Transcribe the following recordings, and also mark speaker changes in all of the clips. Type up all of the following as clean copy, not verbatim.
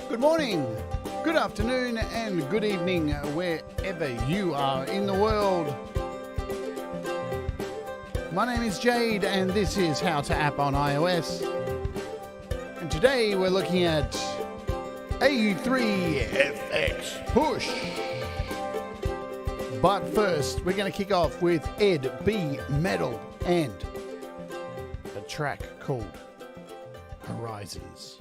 Speaker 1: Good morning, good afternoon, and good evening, wherever you are in the world. My name is Jade, and this is How to App on iOS. And today we're looking at AU3FX Push. But first, we're going to kick off with Ed B. Metal and a track called Horizons.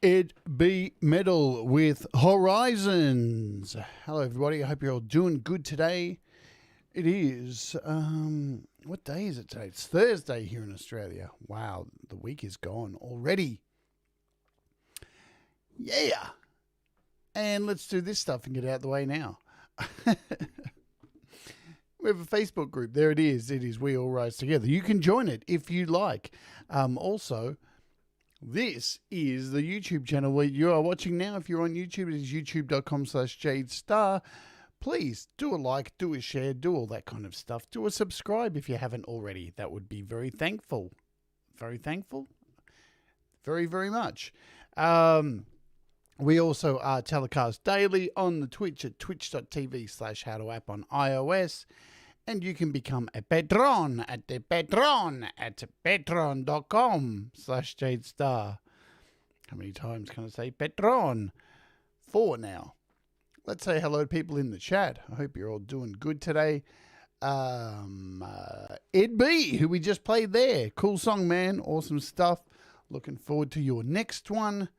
Speaker 1: Ed B. Metal with Horizons. Hello, everybody. I hope you're all doing good today. It is, what day is it today? It's Thursday here in Australia. Wow, the week is gone already. Yeah. And let's do this stuff and get out of the way now. We have a Facebook group. There it is. It is We All Rise Together. You can join it if you like. Also, this is the YouTube channel where you are watching now. If you're on YouTube, it is youtube.com/Jade Starr. Please do a like, do a share, do all that kind of stuff. Do a subscribe if you haven't already. That would be very thankful. Very thankful. Very, very much. We also are telecast daily on the Twitch at twitch.tv/howtoapp on iOS. And you can become a patron at the patron at patreon.com/Jade Starr. How many times can I say Petron? 4 now. Let's say hello to people in the chat. I hope you're all doing good today. Ed B, who we just played there. Cool song, man. Awesome stuff. Looking forward to your next one.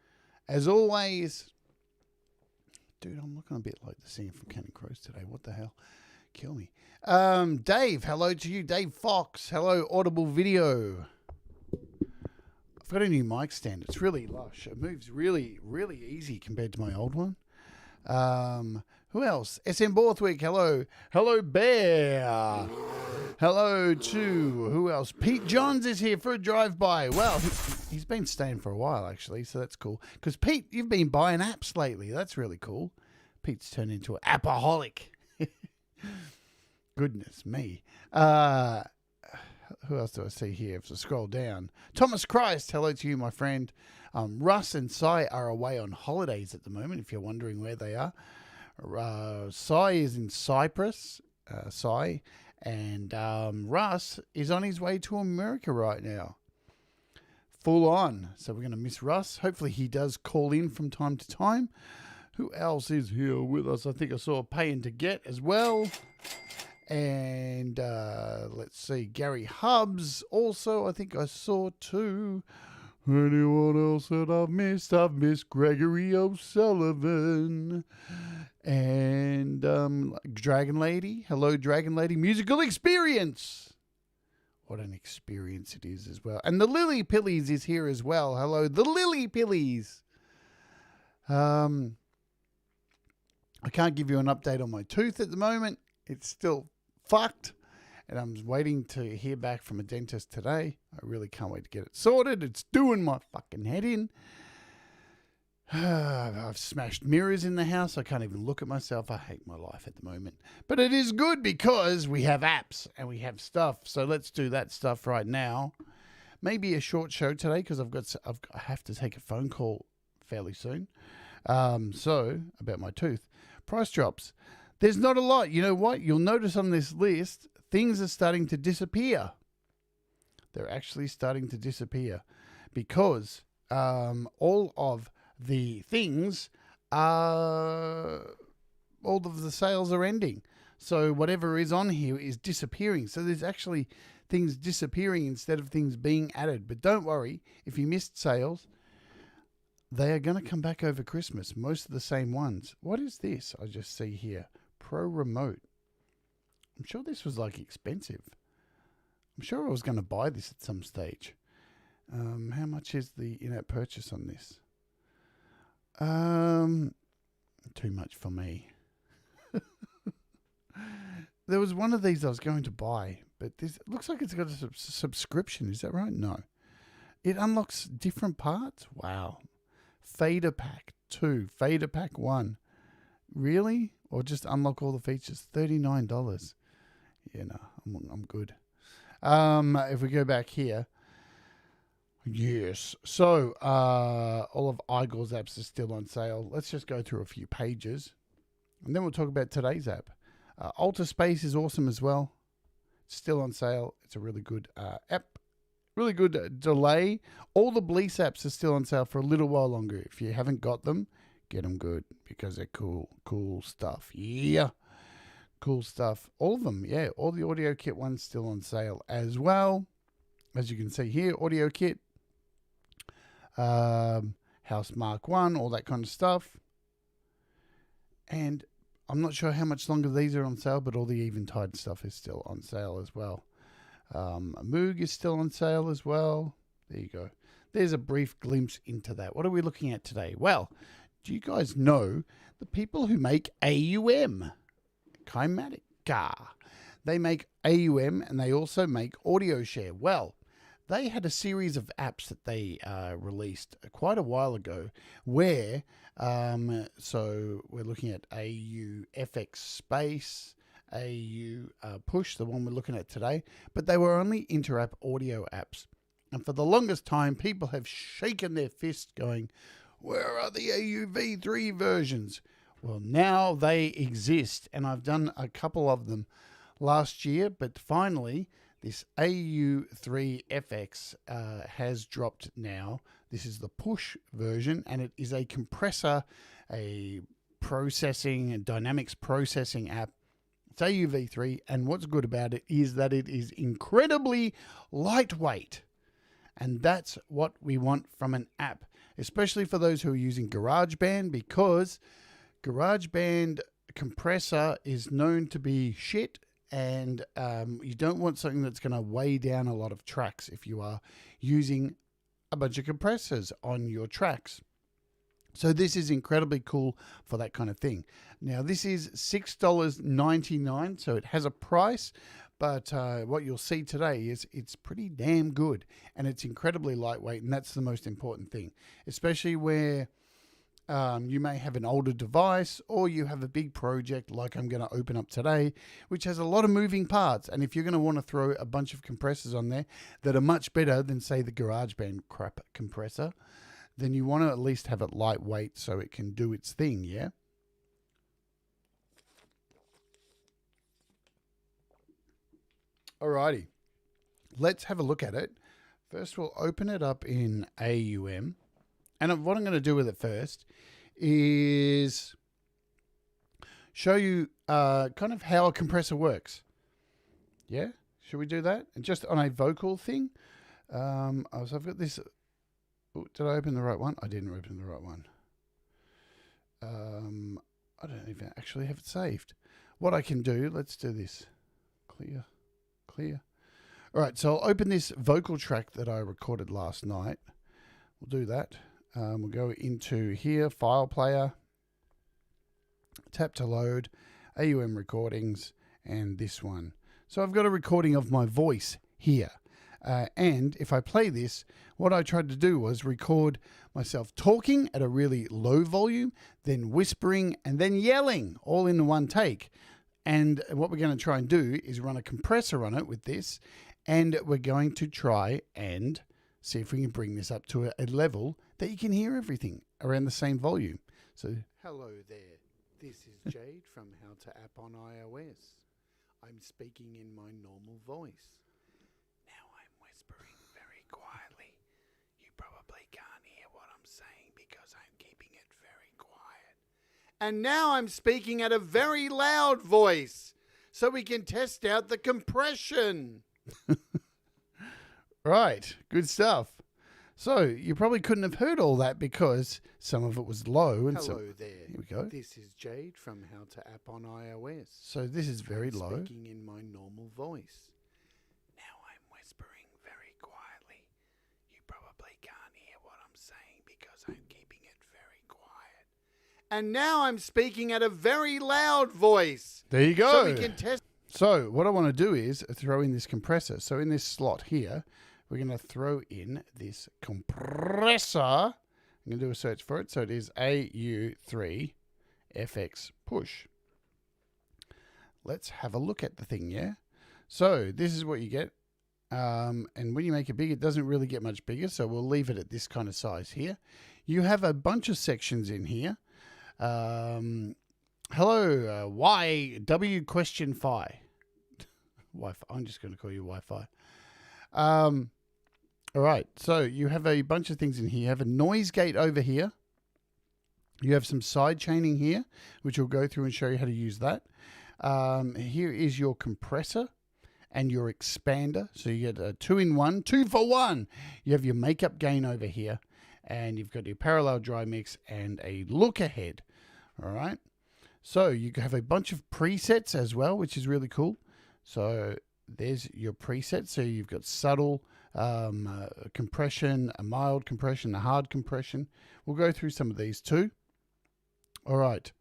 Speaker 1: As always, dude, I'm looking a bit like the singer from Cannon Crows today. What the hell? Kill me. Dave, hello to you. Dave Fox, hello, Audible Video. I've got a new mic stand. It's really lush. It moves really, really easy compared to my old one. Who else? SM Borthwick, hello. Hello, Bear. Hello to, who else? Pete Johns is here for a drive-by. Well, he's been staying for a while, actually, so that's cool. Because, Pete, you've been buying apps lately. That's really cool. Pete's turned into an appaholic. Goodness me. Who else do I see here? If I scroll down. Thomas Christ, hello to you, my friend. Russ and Cy are away on holidays at the moment, if you're wondering where they are. Cy is in Cyprus, and Russ is on his way to America right now. Full on. So we're going to miss Russ. Hopefully he does call in from time to time. Who else is here with us? I think I saw Paying to Get as well. And let's see, Gary Hubbs also, I think I saw too. Anyone else that I've missed? I've missed Gregory O'Sullivan. And Dragon Lady. Hello, Dragon Lady. Musical Experience. What an experience it is as well. And the Lily Pillies is here as well. Hello, the Lily Pillies. I can't give you an update on my tooth at the moment. It's still fucked. And I'm waiting to hear back from a dentist today. I really can't wait to get it sorted. It's doing my fucking head in. I've smashed mirrors in the house. I can't even look at myself. I hate my life at the moment. But it is good because we have apps and we have stuff. So let's do that stuff right now. Maybe a short show today because I have to take a phone call fairly soon. So about my tooth. Price drops. There's not a lot. You know what? You'll notice on this list, things are starting to disappear. They're actually starting to disappear because all of the things all of the sales are ending. So whatever is on here is disappearing. So there's actually things disappearing instead of things being added. But don't worry, if you missed sales, they are going to come back over Christmas. Most of the same ones. What is this? I just see here. Pro Remote. I'm sure this was like expensive. I'm sure I was going to buy this at some stage. How much is the in-app purchase on this? Too much for me. There was one of these I was going to buy, but this looks like it's got a subscription. Is that right? No. It unlocks different parts? Wow. Fader Pack 2, Fader Pack 1. Really? Or just unlock all the features? $39. Yeah, no, I'm good. If we go back here. Yes. So, all of Igor's apps are still on sale. Let's just go through a few pages. And then we'll talk about today's app. Alter Space is awesome as well. It's still on sale. It's a really good app. Really good delay. All the Bleece apps are still on sale for a little while longer. If you haven't got them, get them good because they're cool. Cool stuff. Yeah. Cool stuff. All of them. Yeah. All the Audio Kit ones still on sale as well. As you can see here, Audio Kit. House Mark 1. All that kind of stuff. And I'm not sure how much longer these are on sale, but all the Eventide stuff is still on sale as well. Moog is still on sale as well. There you go. There's a brief glimpse into that. What are we looking at today? Well, do you guys know the people who make AUM? Kymatica. They make AUM and they also make Audio Share. Well, they had a series of apps that they released quite a while ago where, so we're looking at AU3FX Space, AU Push, the one we're looking at today, but they were only inter-app audio apps. And for the longest time, people have shaken their fists going, where are the AUv3 versions? Well, now they exist, and I've done a couple of them last year, but finally This AU3FX has dropped now. This is the push version, and it is a compressor, a processing and dynamics processing app. It's AUv3, and what's good about it is that it is incredibly lightweight. And that's what we want from an app, especially for those who are using Garageband, because Garageband compressor is known to be shit, and you don't want something that's going to weigh down a lot of tracks if you are using a bunch of compressors on your tracks. So this is incredibly cool for that kind of thing. Now, this is $6.99, so it has a price, but what you'll see today is it's pretty damn good, and it's incredibly lightweight, and that's the most important thing, especially where you may have an older device, or you have a big project like I'm going to open up today, which has a lot of moving parts. And if you're going to want to throw a bunch of compressors on there that are much better than, say, the Garageband crap compressor, then you want to at least have it lightweight so it can do its thing, yeah? Alrighty, let's have a look at it. First, we'll open it up in AUM. And what I'm going to do with it first is show you kind of how a compressor works. Yeah? Should we do that? And just on a vocal thing. So I've got this. Oh, did I open the right one? I didn't open the right one. I don't even actually have it saved. What I can do, let's do this. Clear. All right, so I'll open this vocal track that I recorded last night. We'll do that. We'll go into here, file player, tap to load, AUM recordings, and this one. So I've got a recording of my voice here. And if I play this, what I tried to do was record myself talking at a really low volume, then whispering, and then yelling, all in one take. And what we're going to try and do is run a compressor on it with this, and we're going to try and see if we can bring this up to a level that you can hear everything around the same volume. So, hello there. This is Jade from How to App on iOS. I'm speaking in my normal voice. Now I'm whispering very quietly. You probably can't hear what I'm saying because I'm keeping it very quiet. And now I'm speaking at a very loud voice so we can test out the compression. Right, good stuff. So you probably couldn't have heard all that because some of it was low. And hello there. Here we go. This is Jade from How to App on iOS. So this is very low. Speaking in my normal voice. Now I'm whispering very quietly. You probably can't hear what I'm saying because I'm keeping it very quiet. And now I'm speaking at a very loud voice. There you go. So we can test. So what I want to do is throw in this compressor. So in this slot here, we're going to throw in this compressor. I'm going to do a search for it. So it is AU3FX Push. Let's have a look at the thing, yeah? So this is what you get. And when you make it big, it doesn't really get much bigger. So we'll leave it at this kind of size here. You have a bunch of sections in here. Hello, YW question Fi. Wi-Fi. I'm just going to call you Wi-Fi. All right, so you have a bunch of things in here. You have a noise gate over here. You have some side chaining here, which we'll go through and show you how to use that. Here is your compressor and your expander. So you get a 2-in-1, 2-for-1. You have your makeup gain over here, and you've got your parallel dry mix and a look ahead. All right, so you have a bunch of presets as well, which is really cool. So there's your presets. So you've got subtle, compression, a mild compression, a hard compression. We'll go through some of these too. All right.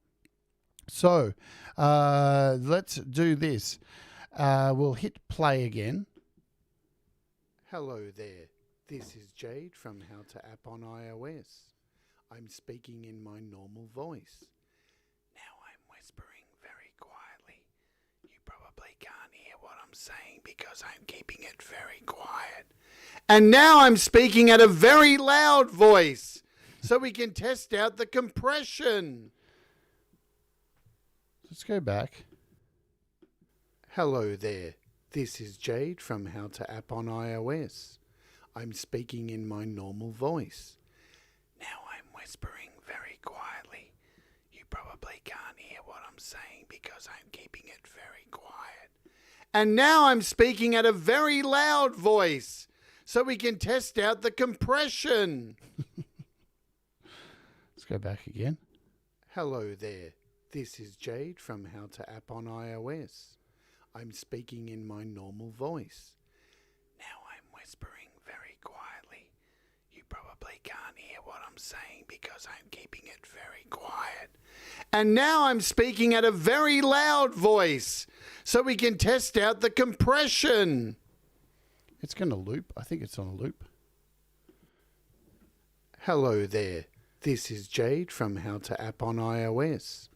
Speaker 1: So let's do this. We'll hit play again. Hello there. This is Jade from How to App on iOS. I'm speaking in my normal voice. Now I'm whispering very quietly. You probably can't hear what I'm saying because I'm keeping it very quiet. And now I'm speaking at a very loud voice so we can test out the compression. Let's go back. Hello there. This is Jade from How to App on iOS. I'm speaking in my normal voice. Now I'm whispering very quietly. You probably can't hear what I'm saying because I'm keeping it very quiet. And now I'm speaking at a very loud voice so we can test out the compression. Let's go back again. Hello there. This is Jade from How to App on iOS. I'm speaking in my normal voice. Now I'm whispering very quietly. You probably can't hear what I'm saying because I'm keeping it very quiet. And now I'm speaking at a very loud voice so we can test out the compression. It's going to loop. I think it's on a loop. Hello there. This is Jade from How to App on iOS.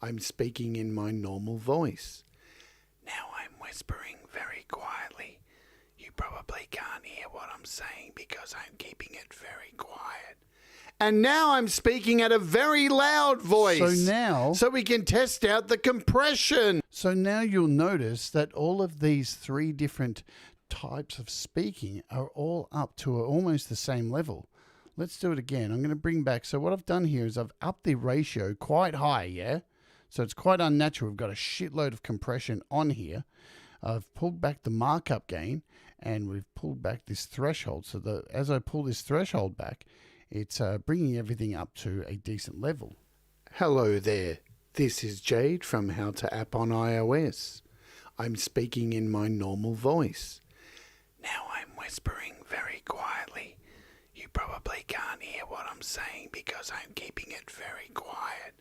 Speaker 1: I'm speaking in my normal voice. Now I'm whispering very quietly. You probably can't hear what I'm saying because I'm keeping it very quiet. And now I'm speaking at a very loud voice. So we can test out the compression. So now you'll notice that all of these three different types of speaking are all up to almost the same level. Let's do it again. I'm going to bring back. So what I've done here is I've upped the ratio quite high, yeah? So it's quite unnatural. We've got a shitload of compression on here. I've pulled back the markup gain and we've pulled back this threshold. So as I pull this threshold back, it's bringing everything up to a decent level. Hello there. This is Jade from How to App on iOS. I'm speaking in my normal voice. Now I'm whispering very quietly. You probably can't hear what I'm saying because I'm keeping it very quiet.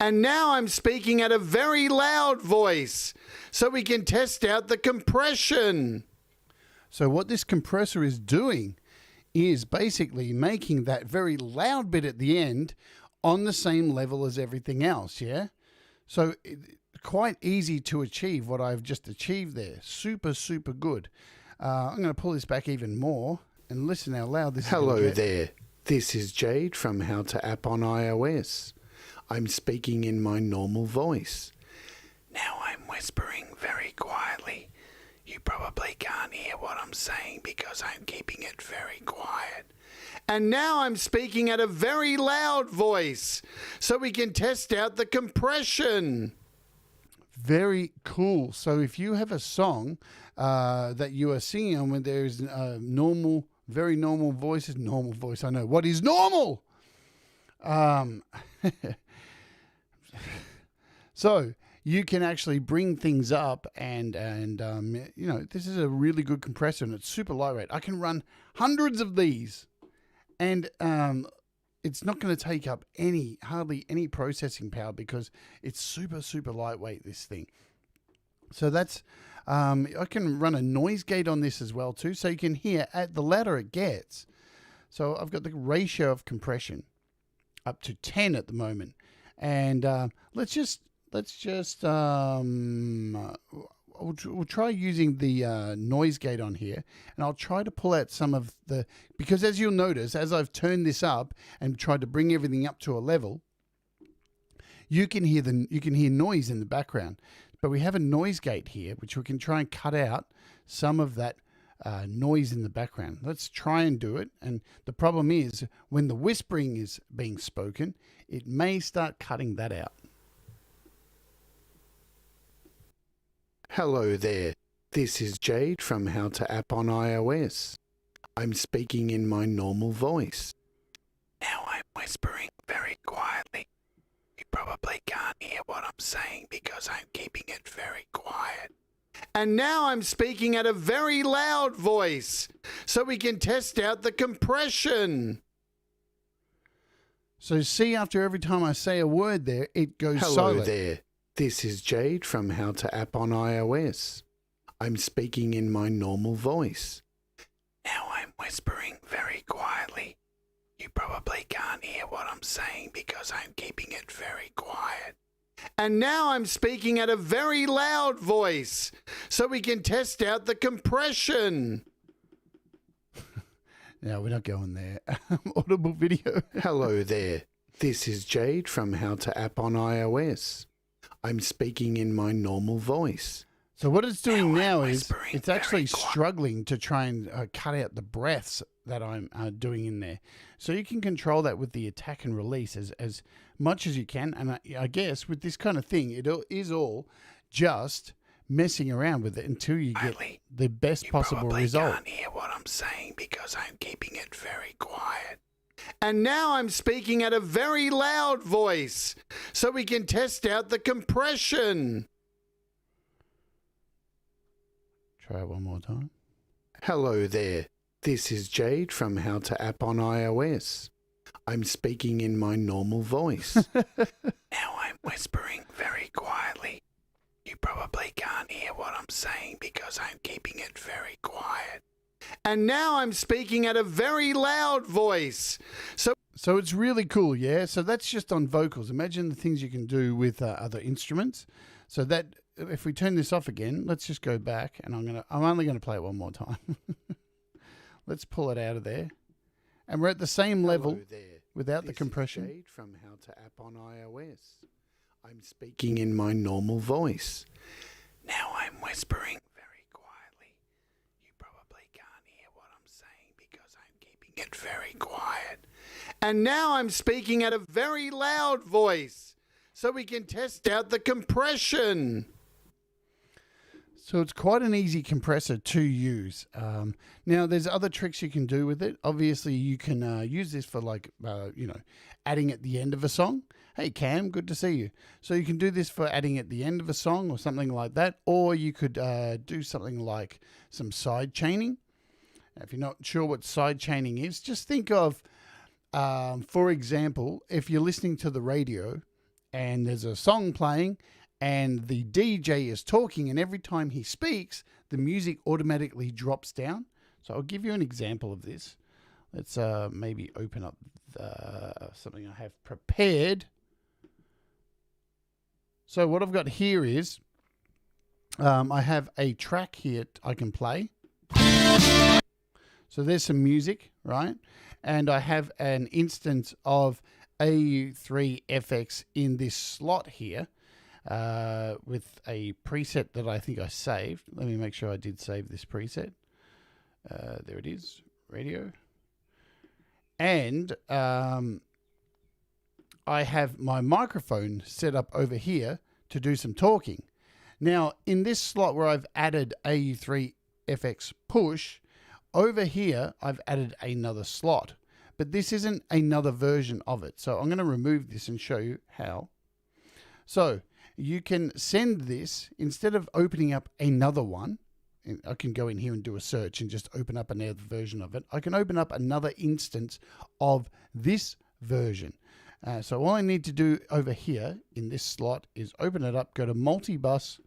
Speaker 1: And now I'm speaking at a very loud voice so we can test out the compression. So what this compressor is doing is basically making that very loud bit at the end on the same level as everything else, yeah? So quite easy to achieve what I've just achieved there. Super, super good. I'm going to pull this back even more and listen how loud this is. Hello there. This is Jade from How to App on iOS. I'm speaking in my normal voice. Now I'm whispering very quietly. You probably can't hear what I'm saying because I'm keeping it very quiet. And now I'm speaking at a very loud voice so we can test out the compression. Very cool. So if you have a song that you are singing on when there's normal, very normal voices, normal voice, I know. What is normal? So you can actually bring things up and you know, this is a really good compressor and it's super lightweight. I can run hundreds of these and it's not going to take up hardly any processing power because it's super, super lightweight, this thing. So that's, I can run a noise gate on this as well too. So you can hear the louder it gets. So I've got the ratio of compression up to 10 at the moment. And we'll try using the noise gate on here, and I'll try to pull out some of because as you'll notice, as I've turned this up and tried to bring everything up to a level, you can hear noise in the background. But we have a noise gate here, which we can try and cut out some of that noise in the background. Let's try and do it. And the problem is when the whispering is being spoken, it may start cutting that out. Hello there. This is Jade from How to App on iOS. I'm speaking in my normal voice. Now I'm whispering very quietly. You probably can't hear what I'm saying because I'm keeping it very quiet. And now I'm speaking at a very loud voice so we can test out the compression. So see, after every time I say a word there, it goes silent. Hello there. This is Jade from How to App on iOS. I'm speaking in my normal voice. Now I'm whispering very quietly. You probably can't hear what I'm saying because I'm keeping it very quiet. And now I'm speaking at a very loud voice so we can test out the compression. No, we're not going there. Audible video. Hello there. This is Jade from How to App on iOS. I'm speaking in my normal voice. So what it's doing now is it's actually struggling to try and cut out the breaths that I'm doing in there. So you can control that with the attack and release as much as you can. And I guess with this kind of thing, it is all just messing around with it until you get the best possible result.
Speaker 2: You probably can't hear what I'm saying because I'm keeping it very quiet.
Speaker 1: And now I'm speaking at a very loud voice so we can test out the compression. Try it one more time. Hello there. This is Jade from How to App on iOS. I'm speaking in my normal voice.
Speaker 2: Now I'm whispering very quietly. You probably can't hear what I'm saying because I'm keeping it very quiet.
Speaker 1: And now I'm speaking at a very loud voice. So it's really cool, yeah? So that's just on vocals. Imagine the things you can do with other instruments. So that, if we turn this off again, let's just go back, and I'm only going to play it one more time. Let's pull it out of there. And we're at the same level without the compression.
Speaker 2: This is Jade from How to App on iOS. I'm speaking in my normal voice. Now I'm whispering very quietly. You probably can't hear what I'm saying because I'm keeping it very quiet.
Speaker 1: And now I'm speaking at a very loud voice so we can test out the compression. So it's quite an easy compressor to use. Now, there's other tricks you can do with it. Obviously, you can use this for adding at the end of a song. Hey, Cam, good to see you. So you can do this for adding at the end of a song or something like that. Or you could do something like some side chaining. If you're not sure what side chaining is, just think of, for example, if you're listening to the radio and there's a song playing and the DJ is talking, and every time he speaks, the music automatically drops down. So I'll give you an example of this. Let's maybe open up something I have prepared. So what I've got here is I have a track here I can play. So there's some music, right? And I have an instance of AU3FX in this slot here. With a preset that I think I saved. Let me make sure I did save this preset. There it is, radio. And I have my microphone set up over here to do some talking. Now, in this slot where I've added AU3FX Push, over here I've added another slot. But this isn't another version of it. So I'm going to remove this and show you how. So you can send this, instead of opening up another one, and I can go in here and do a search and just open up another version of it. I can open up another instance of this version. So all I need to do over here in this slot is open it up, go to multi-bus,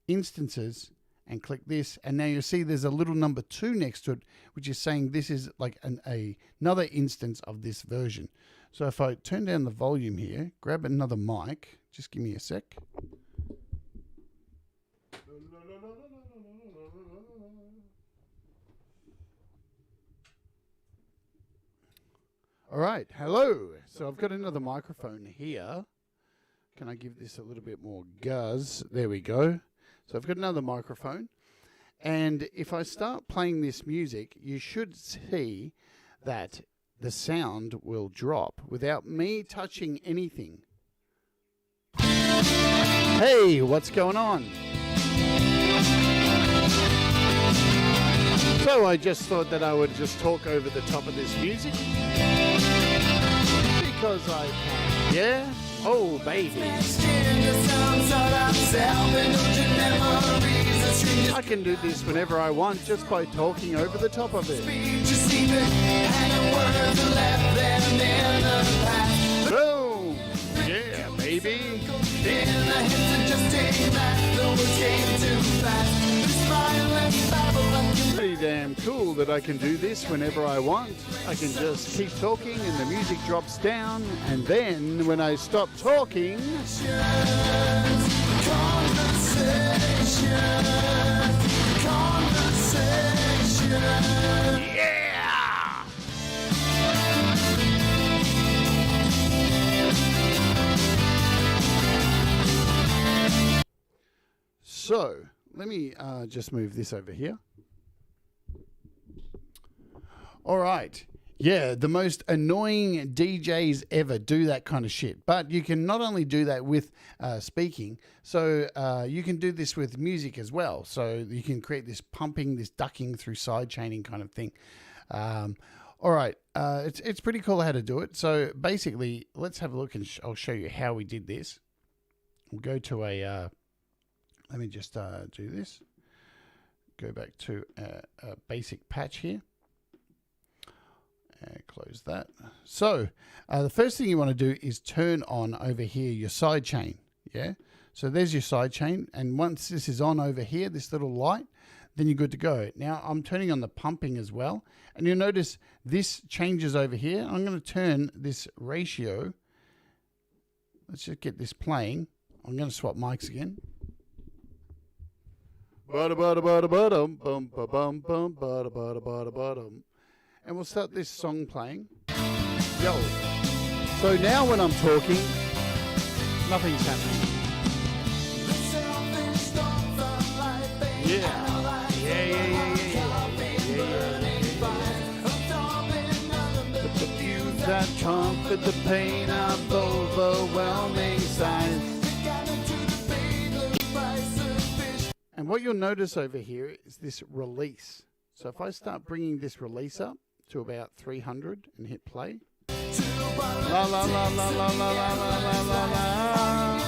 Speaker 1: instances, and click this. And now you'll see there's a little number 2 next to it, which is saying this is like another instance of this version. So if I turn down the volume here, grab another mic, just give me a sec. All right, hello. So I've got another microphone here. Can I give this a little bit more guzz? There we go. So I've got another microphone. And if I start playing this music, you should see that the sound will drop without me touching anything. Hey, what's going on? So I just thought that I would just talk over the top of this music. Because I can. Yeah? Oh, baby. I can do this whenever I want just by talking over the top of it. Boom! Yeah, baby. Pretty damn cool that I can do this whenever I want. I can just keep talking and the music drops down, and then when I stop talking, yeah! So let me just move this over here. All right. Yeah, the most annoying DJs ever do that kind of shit. But you can not only do that with speaking, so you can do this with music as well. So you can create this pumping, this ducking through side chaining kind of thing. All right, it's pretty cool how to do it. So basically, let's have a look and I'll show you how we did this. We'll go to a, let me just do this. Go back to a basic patch here. And close that. So the first thing you want to do is turn on over here your side chain. Yeah. So there's your side chain. And once this is on over here, this little light, then you're good to go. Now I'm turning on the pumping as well. And you'll notice this changes over here. I'm going to turn this ratio. Let's just get this playing. I'm going to swap mics again. And we'll start this song playing. Yo. So now when I'm talking, nothing's happening. Yeah. But the views that comfort the pain of overwhelming signs. And what you'll notice over here is this release. So if I start bringing this release up to about 300 and hit play. La la la la la la la la la la.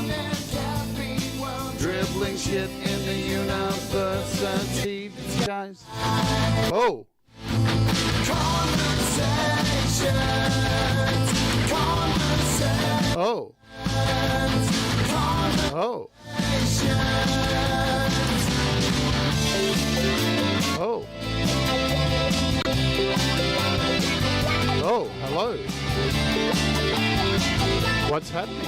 Speaker 1: Dribbling shit in the university skies. Oh. Oh. Oh. Oh. Oh, hello. What's happening?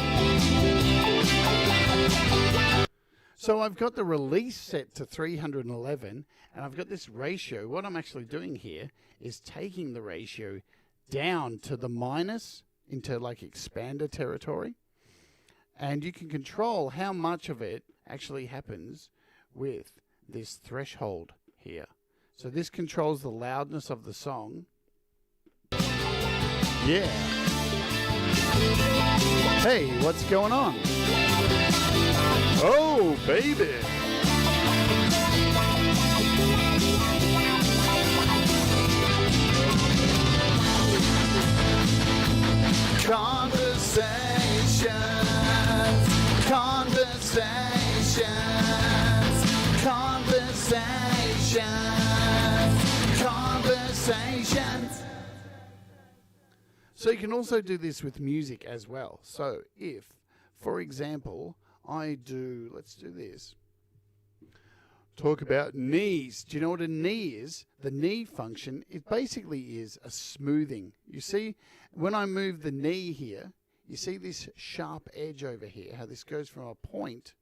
Speaker 1: So I've got the release set to 311 and I've got this ratio. What I'm actually doing here is taking the ratio down to the minus into like expander territory. And you can control how much of it actually happens with this threshold here. So this controls the loudness of the song. Yeah. Hey, what's going on? Oh, baby. Conversations, conversations, conversations, conversations. So you can also do this with music as well. So if, for example, I do, let's do this. Talk about knees. Do you know what a knee is? The knee function, it basically is a smoothing. You see, when I move the knee here, you see this sharp edge over here, how this goes from a point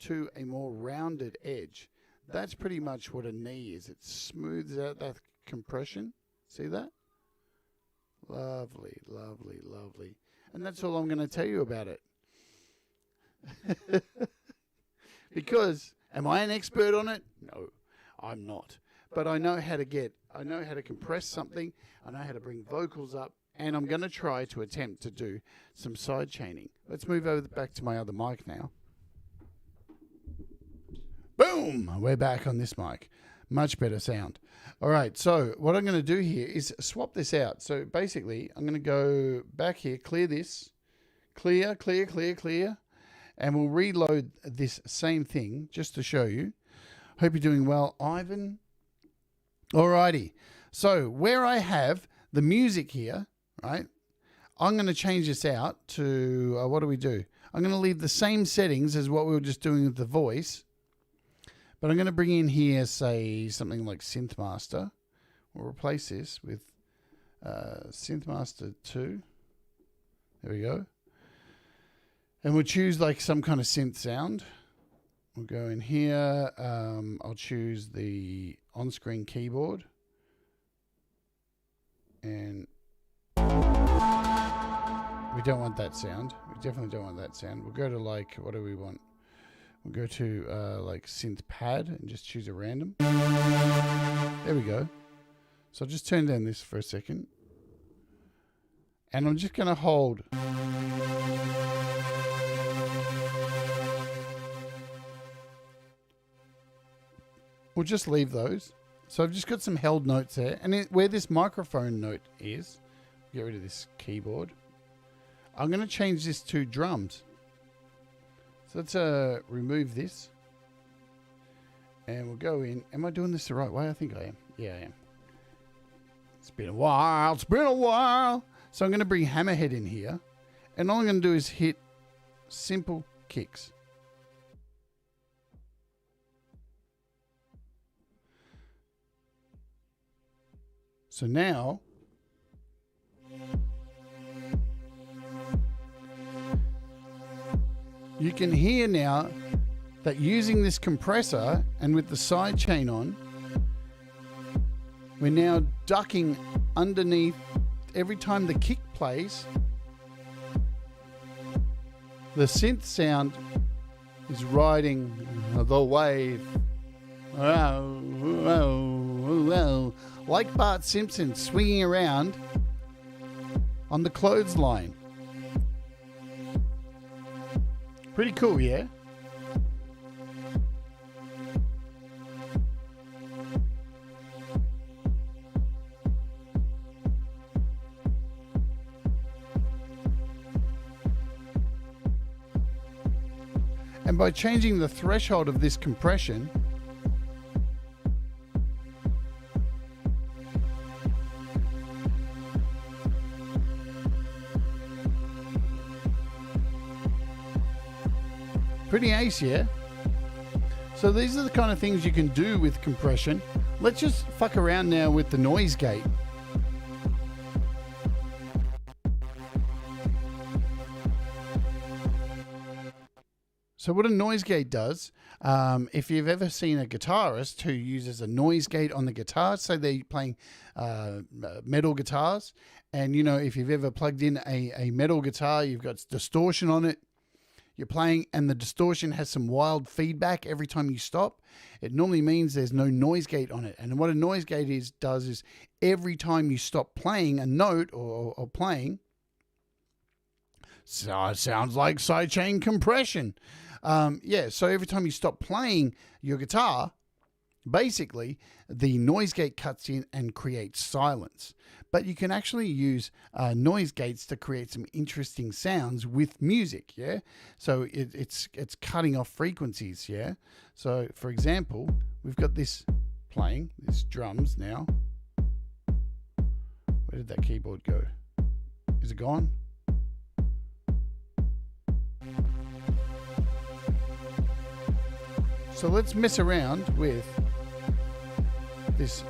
Speaker 1: to a more rounded edge. That's pretty much what a knee is. It smooths out that compression. See that? Lovely, lovely, lovely. And that's all I'm going to tell you about it. Because, am I an expert on it? No, I'm not. But I know how to compress something. I know how to bring vocals up. And I'm going to try to attempt to do some side chaining. Let's move over back to my other mic now. Boom! We're back on this mic. Much better sound. All right, so what I'm going to do here is swap this out. So basically, I'm going to go back here, clear this, clear, clear, clear, clear, and we'll reload this same thing just to show you. Hope you're doing well, Ivan. All righty. So where I have the music here, right, I'm going to change this out to, what do we do? I'm going to leave the same settings as what we were just doing with the voice. But I'm going to bring in here, say, something like Synthmaster. We'll replace this with Synthmaster 2. There we go. And we'll choose like some kind of synth sound. We'll go in here. I'll choose the on-screen keyboard. And we don't want that sound. We definitely don't want that sound. We'll go to like, what do we want? We'll go to like synth pad and just choose a random. There we go. So I'll just turn down this for a second. And I'm just going to hold. We'll just leave those. So I've just got some held notes there. And where this microphone note is, get rid of this keyboard. I'm going to change this to drums. So let's remove this. And we'll go in. Am I doing this the right way? I think I am. Yeah, I am. It's been a while. It's been a while. So I'm going to bring Hammerhead in here. And all I'm going to do is hit simple kicks. So now, you can hear now that using this compressor and with the side chain on, we're now ducking underneath every time the kick plays. The synth sound is riding the wave. Wow, wow, wow. Like Bart Simpson swinging around on the clothesline. Pretty cool, yeah? And by changing the threshold of this compression, pretty ace, yeah? So these are the kind of things you can do with compression. Let's just fuck around now with the noise gate. So what a noise gate does, if you've ever seen a guitarist who uses a noise gate on the guitar, say they're playing metal guitars, and you know, if you've ever plugged in a metal guitar, you've got distortion on it, you're playing and the distortion has some wild feedback every time you stop, it normally means there's no noise gate on it. And what a noise gate does is every time you stop playing a note or playing, so it sounds like sidechain compression. Yeah, so every time you stop playing your guitar, basically the noise gate cuts in and creates silence. But you can actually use noise gates to create some interesting sounds with music, yeah? So it's cutting off frequencies, yeah? So, for example, we've got this playing, this drums now. Where did that keyboard go? Is it gone? So let's mess around with this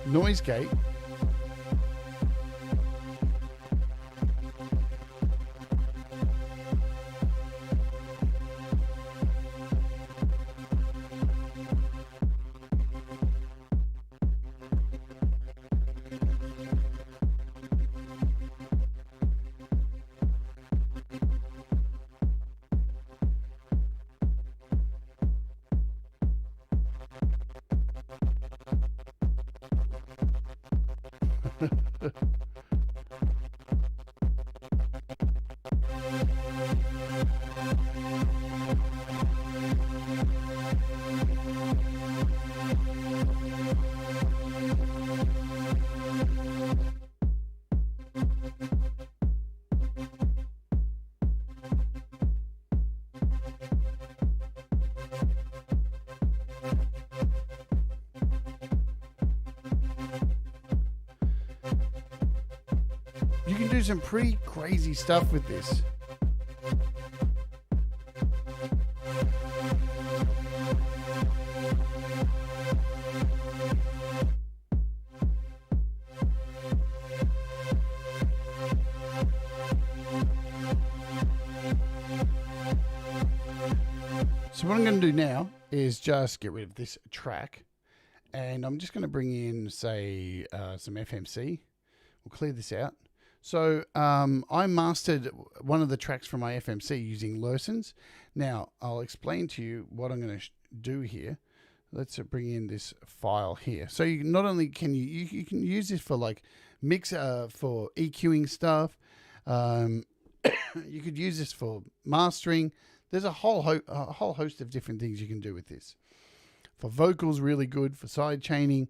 Speaker 1: noise gate. You can do some pretty crazy stuff with this. So what I'm going to do now is just get rid of this track, and I'm just going to bring in, say, some FMC. We'll clear this out. So I mastered one of the tracks from my FMC using Lursons. Now, I'll explain to you what I'm going to do here. Let's bring in this file here. So you not only can you can use this for like mix for EQing stuff. You could use this for mastering. There's a whole host of different things you can do with this. For vocals, really good. For side chaining,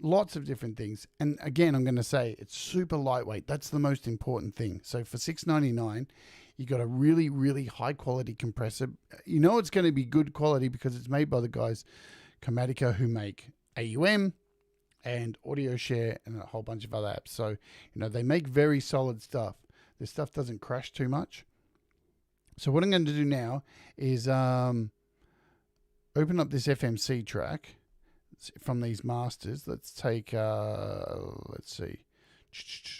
Speaker 1: lots of different things. And again, I'm going to say it's super lightweight. That's the most important thing. So for $6.99, you got a really, really high quality compressor. You know it's going to be good quality because it's made by the guys Kymatica, who make AUM and Audio Share and a whole bunch of other apps. So, they make very solid stuff. This stuff doesn't crash too much. So what I'm going to do now is open up this FMC track from these masters. Let's take, let's see,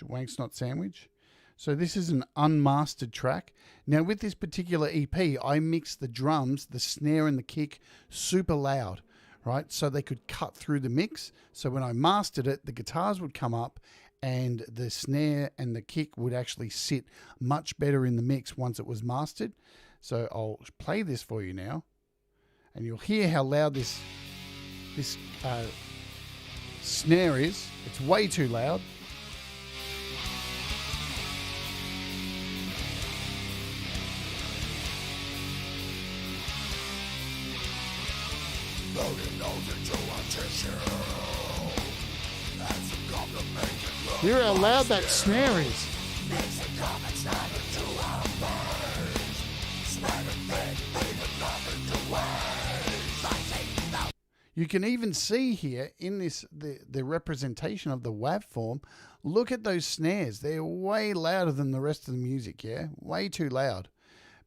Speaker 1: Wanks Not Sandwich. So this is an unmastered track. Now with this particular EP, I mixed the drums, the snare and the kick super loud, right? So they could cut through the mix. So when I mastered it, the guitars would come up and the snare and the kick would actually sit much better in the mix once it was mastered. So I'll play this for you now, and you'll hear how loud this snare is. It's way too loud. Hear how loud that snare is. You can even see here in this the representation of the waveform. Look at those snares. They're way louder than the rest of the music, yeah? Way too loud.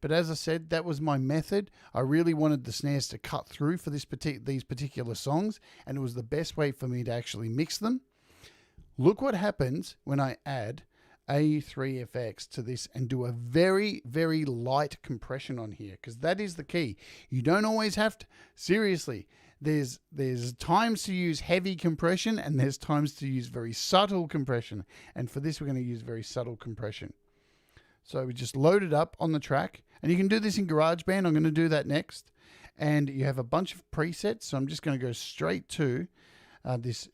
Speaker 1: But as I said, that was my method. I really wanted the snares to cut through for these particular songs, and it was the best way for me to actually mix them. Look what happens when I add AU3FX to this and do a very, very light compression on here, because that is the key. You don't always have to. Seriously, there's times to use heavy compression and there's times to use very subtle compression. And for this, we're going to use very subtle compression. So we just load it up on the track, and you can do this in Garageband. I'm going to do that next. And you have a bunch of presets. So I'm just going to go straight to this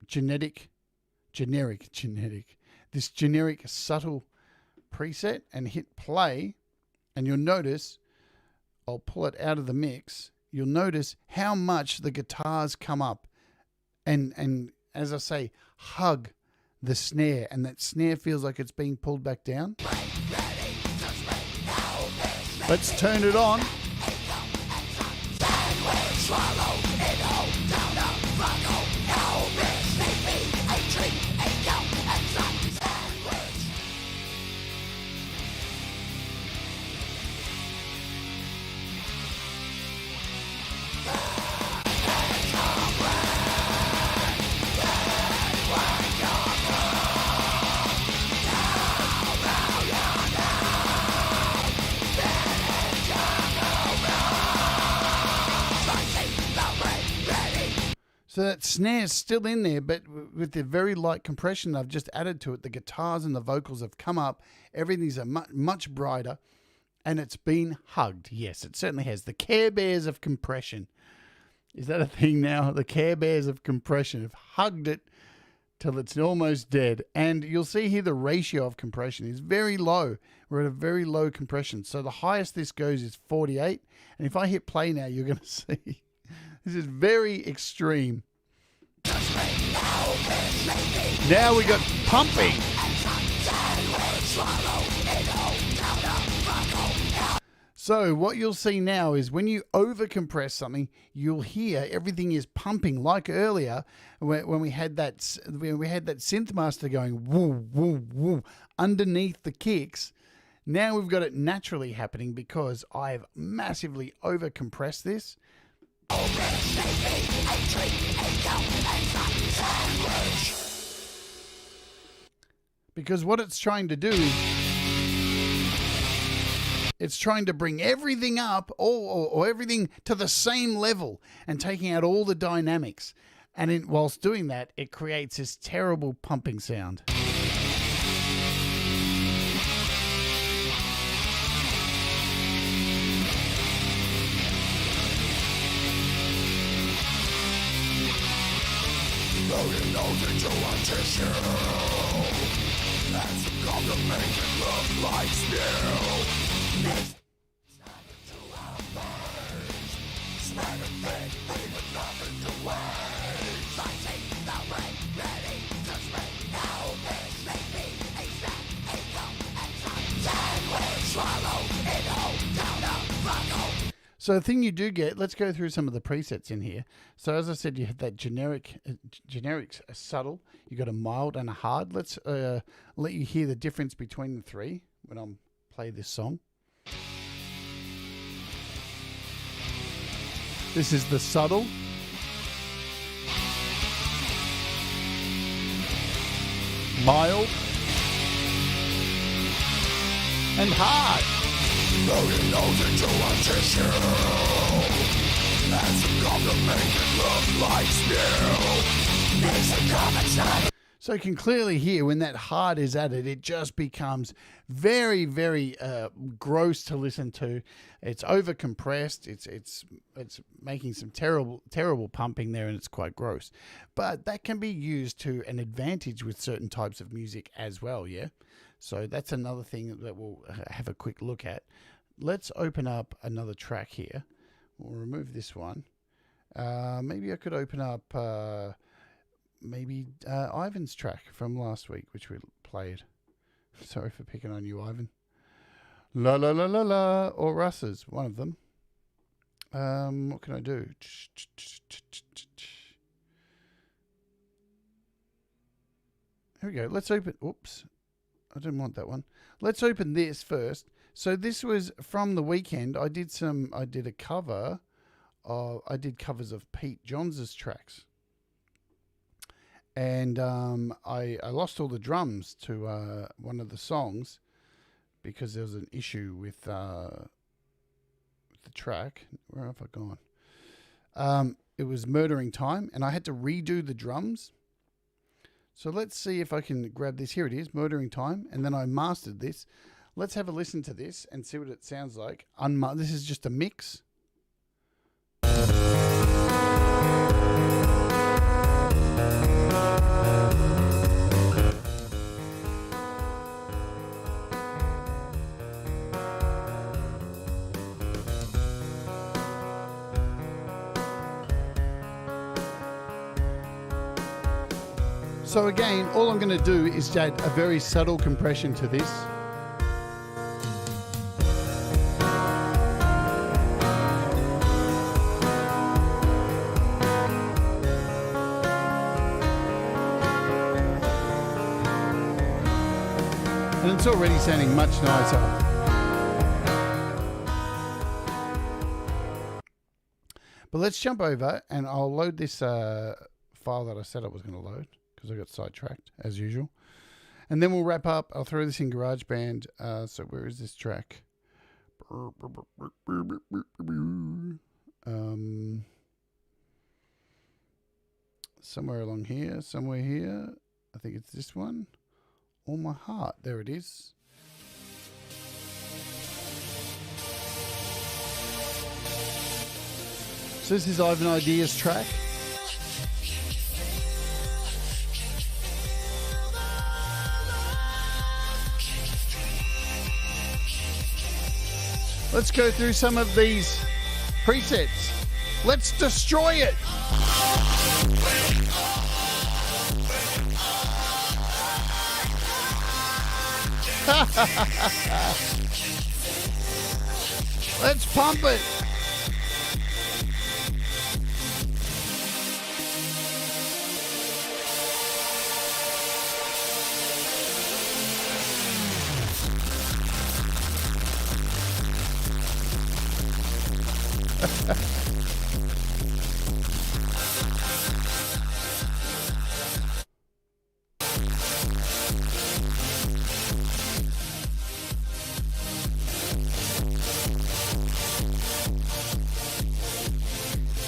Speaker 1: generic subtle preset and hit play, and you'll notice, I'll pull it out of the mix, you'll notice how much the guitars come up and as I say, hug the snare, and that snare feels like it's being pulled back down. Let's turn it on. So that snare's still in there, but with the very light compression I've just added to it, the guitars and the vocals have come up. Everything's much brighter, and it's been hugged. Yes, it certainly has. The Care Bears of compression. Is that a thing now? The Care Bears of compression have hugged it till it's almost dead. And you'll see here the ratio of compression is very low. We're at a very low compression. So the highest this goes is 48. And if I hit play now, you're going to see... This is very extreme. Now we got pumping. So what you'll see now is when you overcompress something, you'll hear everything is pumping like earlier when we had that synth master going woo woo woo underneath the kicks. Now we've got it naturally happening because I've massively overcompressed this. Because what it's trying to do is it's trying to bring everything up or everything to the same level and taking out all the dynamics. And whilst doing that, it creates this terrible pumping sound. So the thing you do get, let's go through some of the presets in here. So as I said, you have that generic subtle. You got a mild and a hard. Let's let you hear the difference between the three when I play this song. This is the subtle. Mild. And hard. Loading those into a tissue as the complicated look like steel makes a common sound. So you can clearly hear when that hard is added, it just becomes very, very gross to listen to. It's over compressed. It's making some terrible pumping there, and it's quite gross. But that can be used to an advantage with certain types of music as well. Yeah. So that's another thing that we'll have a quick look at. Let's open up another track here. We'll remove this one. Maybe I could open up Ivan's track from last week, which we played. Sorry for picking on you, Ivan. La la la la la, or Russ's, one of them. What can I do? Here we go. Let's open. Oops. I didn't want that one. Let's open this first. So this was from the weekend. I did a cover. I did covers of Pete Johns' tracks. And I lost all the drums to one of the songs because there was an issue with the track. Where have I gone? It was Murdering Time, and I had to redo the drums. So let's see if I can grab this. Here it is, Murdering Time. And then I mastered this. Let's have a listen to this and see what it sounds like. This is just a mix. So again, all I'm going to do is add a very subtle compression to this. And it's already sounding much nicer. But let's jump over and I'll load this file that I said I was going to load, because I got sidetracked, as usual. And then we'll wrap up. I'll throw this in GarageBand. So where is this track? Somewhere along here. Somewhere here. I think it's this one. All My Heart. There it is. So this is Ivan Ideas track. Let's go through some of these presets. Let's destroy it. Let's pump it.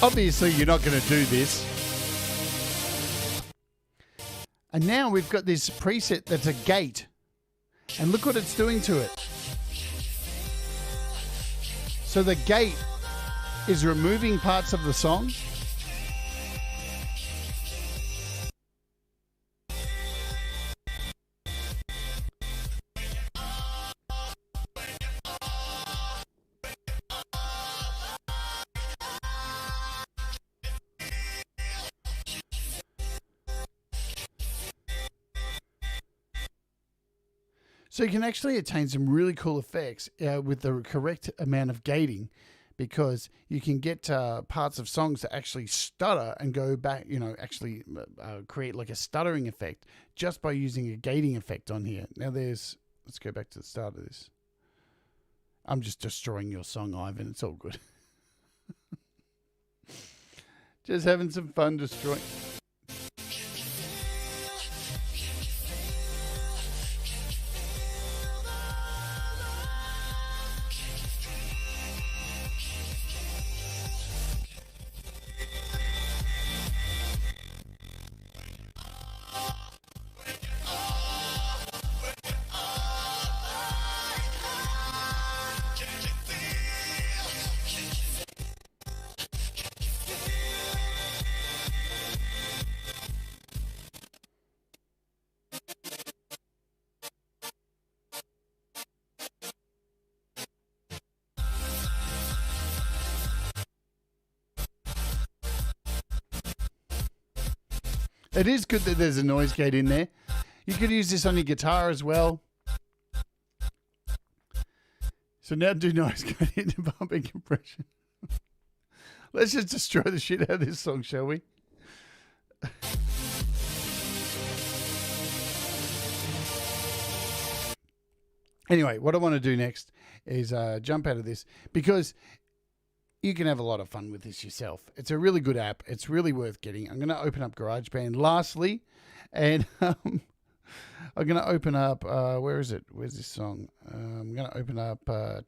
Speaker 1: Obviously, you're not going to do this. And now we've got this preset that's a gate. And look what it's doing to it. So the gate is removing parts of the song. So you can actually attain some really cool effects with the correct amount of gating, because you can get parts of songs that actually stutter and go back, actually create like a stuttering effect just by using a gating effect on here. Now let's go back to the start of this. I'm just destroying your song, Ivan. It's all good. Just having some fun destroying. It is good that there's a noise gate in there. You could use this on your guitar as well. So now do noise gate into bumping compression. Let's just destroy the shit out of this song, shall we? Anyway, what I want to do next is jump out of this, because you can have a lot of fun with this yourself. It's a really good app. It's really worth getting. I'm going to open up Garageband lastly, and I'm going to open up, where is it? Where's this song? I'm going to open up a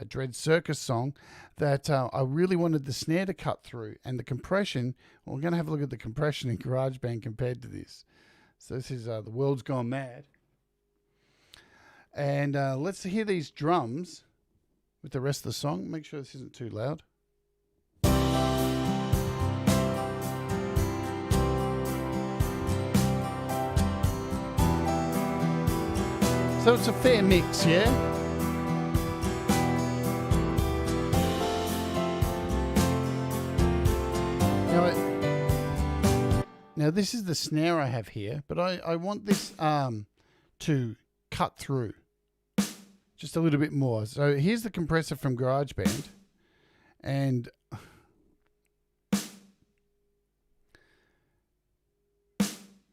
Speaker 1: DreadCircus song that I really wanted the snare to cut through, and the compression. Well, we're going to have a look at the compression in Garageband compared to this. So this is The World's Gone Mad. And let's hear these drums with the rest of the song. Make sure this isn't too loud. So it's a fair mix, yeah? Now this is the snare I have here, but I want this to cut through just a little bit more. So here's the compressor from GarageBand, and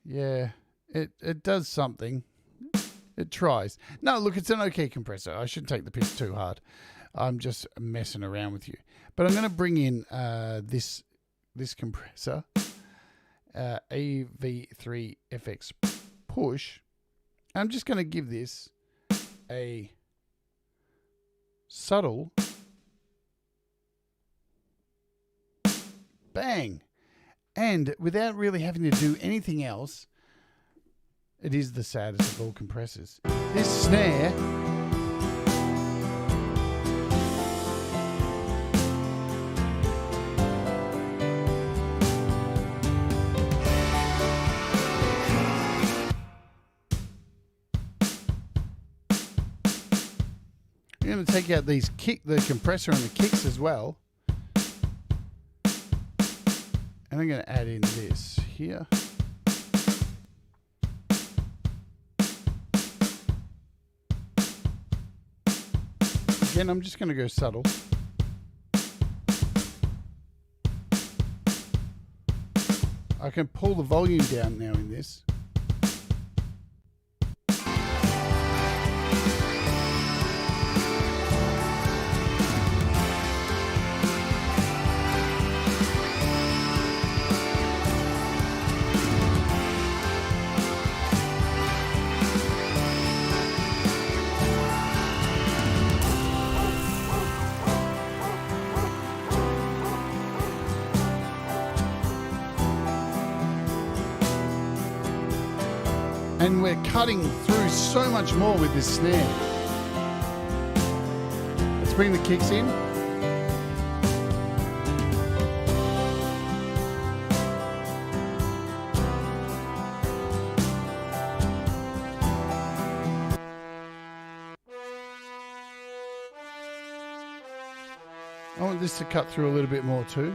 Speaker 1: yeah, it does something. It tries. No, look, it's an okay compressor. I shouldn't take the piss too hard. I'm just messing around with you. But I'm going to bring in this compressor, AUv3FX Push. I'm just going to give this a subtle bang, and without really having to do anything else, it is the saddest of all compressors. This snare I'm going to take out the compressor and the kicks as well. And I'm going to add in this here. Again, I'm just going to go subtle. I can pull the volume down now in this. And we're cutting through so much more with this snare. Let's bring the kicks in. I want this to cut through a little bit more too.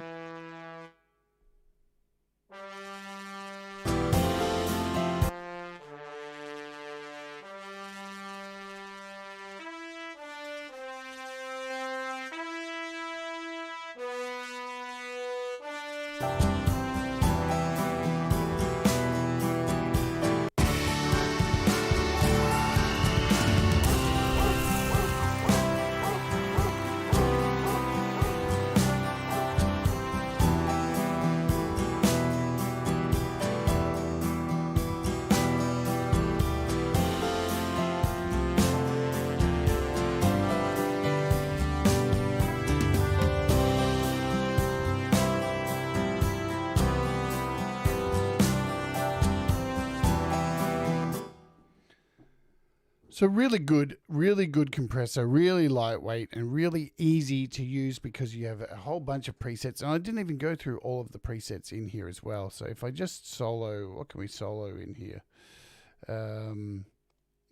Speaker 1: So really good compressor, really lightweight and really easy to use because you have a whole bunch of presets. And I didn't even go through all of the presets in here as well. So if I just solo, what can we solo in here?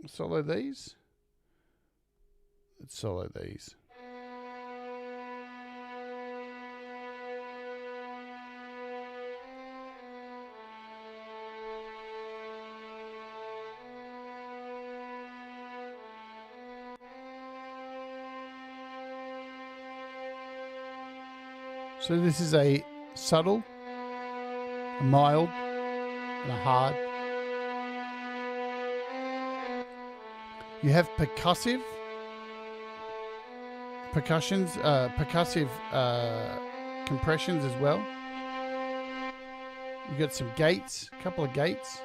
Speaker 1: Solo these. Let's solo these. So this is a subtle, a mild, and a hard. You have percussive compressions as well. You got some gates, a couple of gates,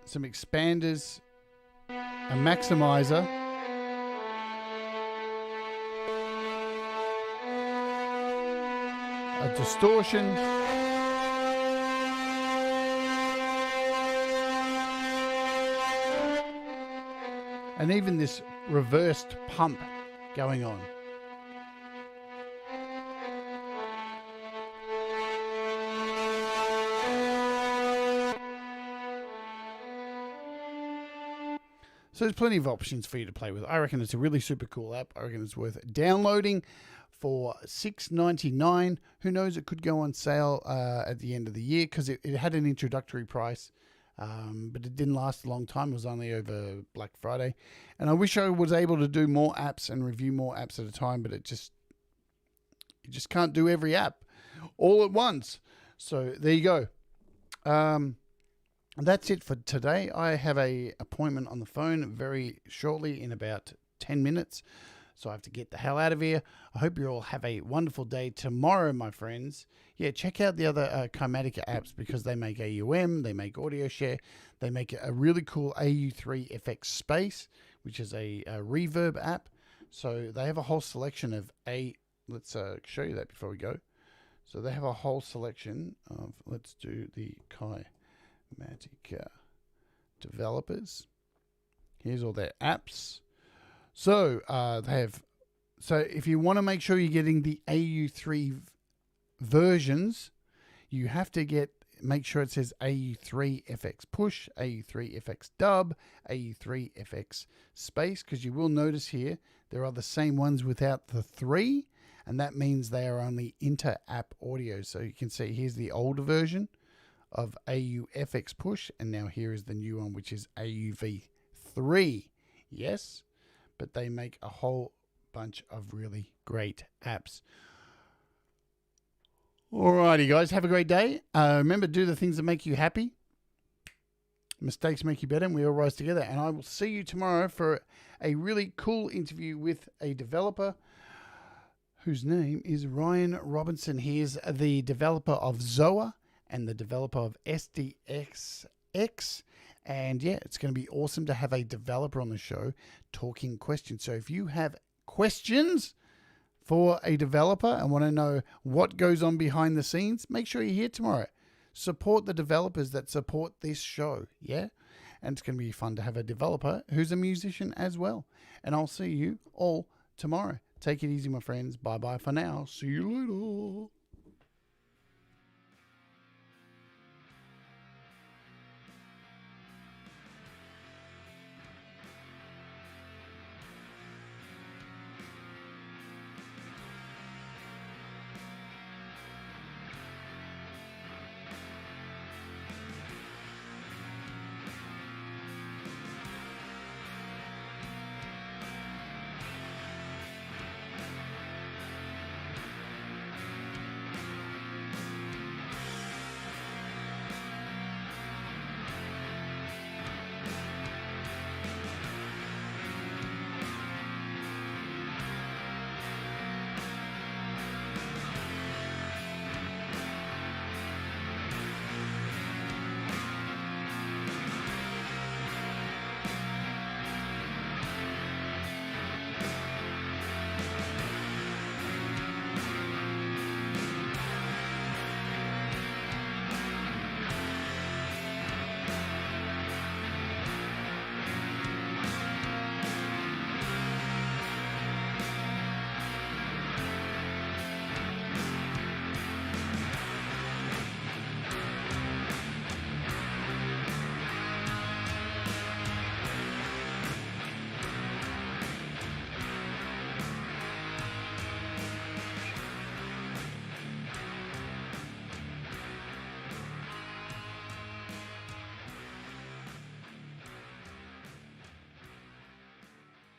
Speaker 1: some expanders, a maximizer, a distortion, and even this reversed pump going on. So there's plenty of options for you to play with. I reckon it's a really super cool app. I reckon it's worth downloading for $6.99. Who knows, it could go on sale at the end of the year because it had an introductory price, but it didn't last a long time. It was only over Black Friday. And I wish I was able to do more apps and review more apps at a time, but you just can't do every app all at once. So there you go. That's it for today. I have an appointment on the phone very shortly in about 10 minutes. So I have to get the hell out of here. I hope you all have a wonderful day tomorrow, my friends. Yeah, check out the other Kymatica apps because they make AUM, they make Audio Share, they make a really cool AU3FX Space, which is a reverb app. So they have a whole selection of let's show you that before we go. So they have a whole selection of, let's do the Kymatica developers. Here's all their apps. So so if you want to make sure you're getting the AU3 versions, you have to make sure it says AU3FX Push, AU3FX Dub, AU3FX Space, because you will notice here there are the same ones without the 3, and that means they are only inter-app audio. So you can see here's the older version of AU3FX Push, and now here is the new one, which is AUv3. Yes, but they make a whole bunch of really great apps. Alrighty, guys, have a great day. Remember, do the things that make you happy. Mistakes make you better, and we all rise together. And I will see you tomorrow for a really cool interview with a developer whose name is Ryan Robinson. He is the developer of Zoa and the developer of SDXX. And yeah, it's going to be awesome to have a developer on the show talking questions. So if you have questions for a developer and want to know what goes on behind the scenes, make sure you're here tomorrow. Support the developers that support this show, yeah? And it's going to be fun to have a developer who's a musician as well. And I'll see you all tomorrow. Take it easy, my friends. Bye-bye for now. See you later.